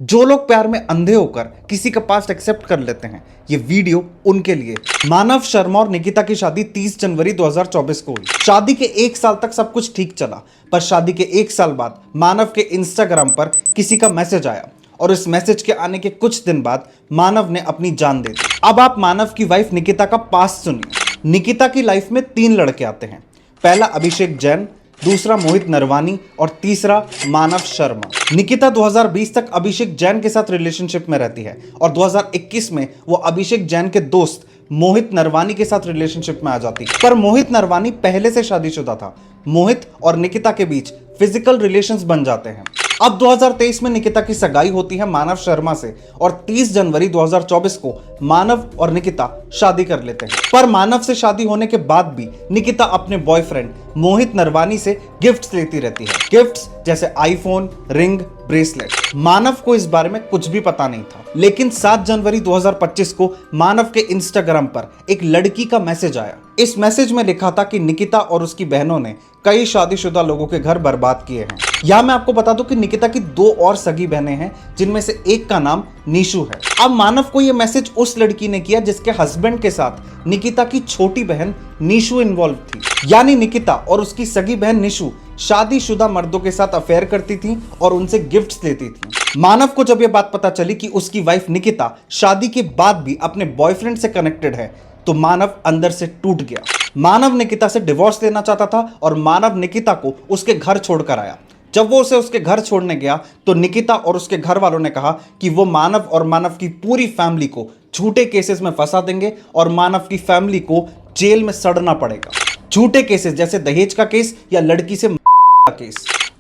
जो लोग प्यार में अंधे होकर किसी का पास्ट एक्सेप्ट कर लेते हैं, ये वीडियो उनके लिए। मानव शर्मा और निकिता की शादी 30 जनवरी 2024 को हुई। शादी के 1 साल तक सब कुछ ठीक चला, पर शादी के 1 साल बाद मानव के इंस्टाग्राम पर किसी का मैसेज आया और इस मैसेज के आने के कुछ दिन बाद मानव ने अपनी जान दे दी। अब आप मानव की वाइफ निकिता का पास्ट सुनिए। निकिता की लाइफ में 3 लड़के आते हैं। पहला अभिषेक जैन, दूसरा मोहित नरवानी और तीसरा मानव शर्मा। निकिता 2020 तक अभिषेक जैन के साथ रिलेशनशिप में रहती है और 2021 में वो अभिषेक जैन के दोस्त मोहित नरवानी के साथ रिलेशनशिप में आ जाती है। पर मोहित नरवानी पहले से शादीशुदा था। मोहित और निकिता के बीच फिजिकल रिलेशंस बन जाते हैं। अब 2023 में निकिता की सगाई होती है मानव शर्मा से और 30 जनवरी 2024 को मानव और निकिता शादी कर लेते हैं। पर मानव से शादी होने के बाद भी निकिता अपने बॉयफ्रेंड मोहित नरवानी से गिफ्ट्स लेती रहती है। गिफ्ट्स जैसे आईफोन, रिंग, ब्रेसलेट। मानव को इस बारे में कुछ भी पता नहीं था, लेकिन 7 जनवरी 2025 को मानव के इंस्टाग्राम पर एक लड़की का मैसेज आया। इस मैसेज में लिखा था कि निकिता और उसकी बहनों ने कई शादीशुदा लोगों के घर बर्बाद किए हैं। यहाँ मैं आपको बता दूं कि निकिता की 2 और सगी बहनें हैं, जिनमें से एक का नाम निशु है। अब मानव को यह मैसेज उस लड़की ने किया जिसके हस्बैंड के साथ निकिता की छोटी बहन निशु इन्वॉल्व थी। यानी निकिता और उसकी सगी बहन निशु शादीशुदा मर्दों के साथ अफेयर करती थी और उनसे गिफ्ट्स देती थी। मानव को जब यह बात पता चली कि उसकी वाइफ निकिता शादी के बाद भी अपने बॉयफ्रेंड से कनेक्टेड है, तो मानव अंदर से टूट गया। मानव निकिता से डिवोर्स लेना चाहता था और मानव निकिता को उसके घर छोड़कर आया। जब वो उसे उसके घर छोड़ने गया तो निकिता और उसके घर वालों ने कहा कि वो मानव और मानव की पूरी फैमिली को झूठे केसेस में फंसा देंगे और मानव की फैमिली को जेल में सड़ना पड़ेगा। झूठे केसेस जैसे दहेज का केस या लड़की से का केस।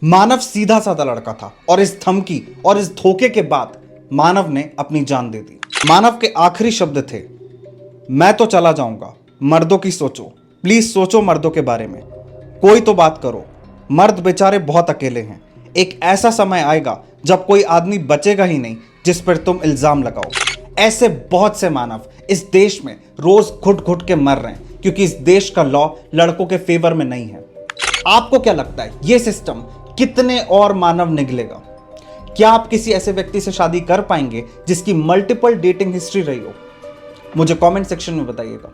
मानव सीधा साधा लड़का था और इस धमकी और इस धोखे के बाद मानव ने अपनी जान दे दी। मानव के आखिरी शब्द थे, मैं तो चला जाऊंगा, मर्दों की सोचो, प्लीज सोचो मर्दों के बारे में, कोई तो बात करो, मर्द बेचारे बहुत अकेले हैं। एक ऐसा समय आएगा जब कोई आदमी बचेगा ही नहीं जिस पर तुम इल्जाम लगाओ। ऐसे बहुत से मानव इस देश में रोज घुट घुट के मर रहे हैं क्योंकि इस देश का लॉ लड़कों के फेवर में नहीं है। आपको क्या लगता है ये सिस्टम कितने और मानव निगलेगा? क्या आप किसी ऐसे व्यक्ति से शादी कर पाएंगे जिसकी मल्टीपल डेटिंग हिस्ट्री रही हो? मुझे कमेंट सेक्शन में बताइएगा।